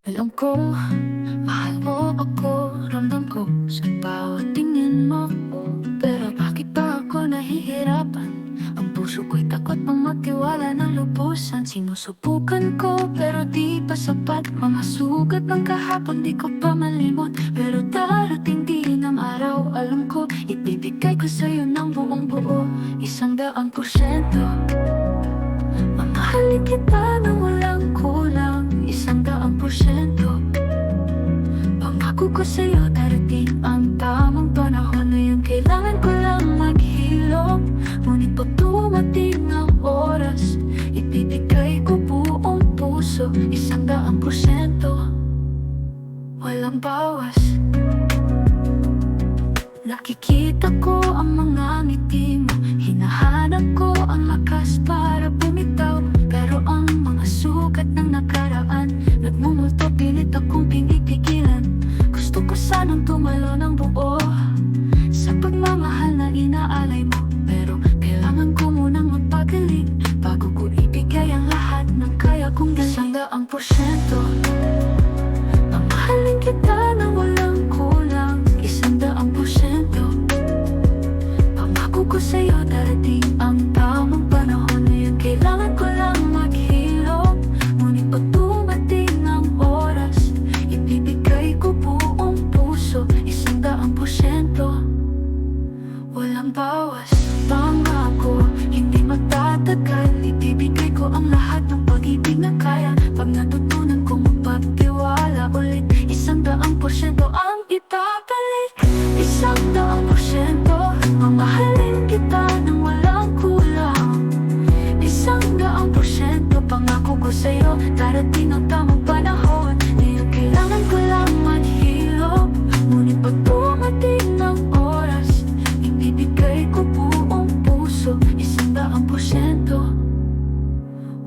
Alam ko, mahal mo ako, ramdam ko sa bawat tingin mo. Pero bakit ba ako nahihirapan? Ang puso ko'y takot pang magtiwala ng lubusan. Sinusubukan ko pero di pa sapat. Mga sugat ng kahapon di ko pa malimot. Pero darating din ang araw, alam ko ibibigay ko sa'yo ng buong buo. 100%. Mamahalin kita nang walang kulang, 100%. Pangako ko sa'yo, darating ang tamang panahon. Ngayon kailangan ko lang maghilom, ngunit pag dumating ang oras, ibibigay ko buong puso, 100%. Walang bawas. Nakikita ko ang mga ngiti mo, hinahanap ko ang lakas para bumitaw. Pero ang mga sugat ng nakaraan, nagmumulto, pilit akong pinipigilan. Gusto ko sanang tumalo ng buo sa pagmamahal na inaalay mo. Pero kailangan ko munang magpagaling bago ko ibigay ang lahat ng kaya kong dalhin. 100%. Mamahalin kita nang walang kulang, 100%. Pangako ko sa'yo, darating ang tamang panahon. Ngayon kailangan ko lang maghilom, ngunit pag dumating ang oras, ibibigay ko buong puso, 100%. Walang bawas. Pangako, hindi magtatagal, ibibigay ko ang lahat ng pag-ibig na kaya. Pag natutunan kong magpagtiwala ulit, 100% ang ipapalit. 100%. Mamahalin kita nang walang kulang, 100%. Pangako ko sa'yo, darating ang tamang panahon. Ngayon kailangan ko lang maghilom, ngunit pag dumating ang oras, ibibigay ko buong puso, 100%.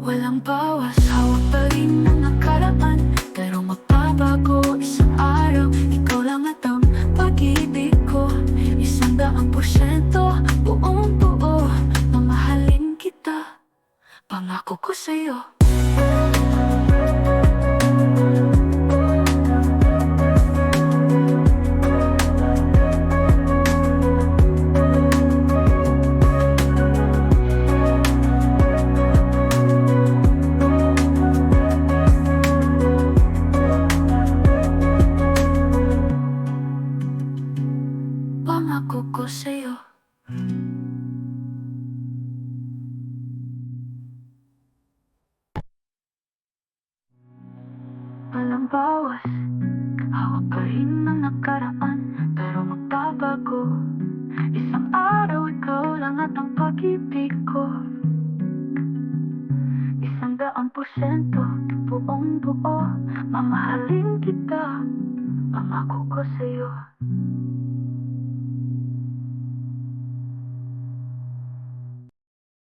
Walang bawas. Hawak pa rin ang nakaraan, pero magbabago isang araw. Ikaw lang at ang pag-ibig ko, 100%. Buong buo, mamahalin kita, pangako ko sa'yo. Pangako ko sa'yo. Walang bawas. Hawak pa rin ang nakaraan, pero magbabago isang araw. Ikaw lang at ang pag-ibig ko, 100%. Buong buo, mamahalin kita, pangako ko sa'yo.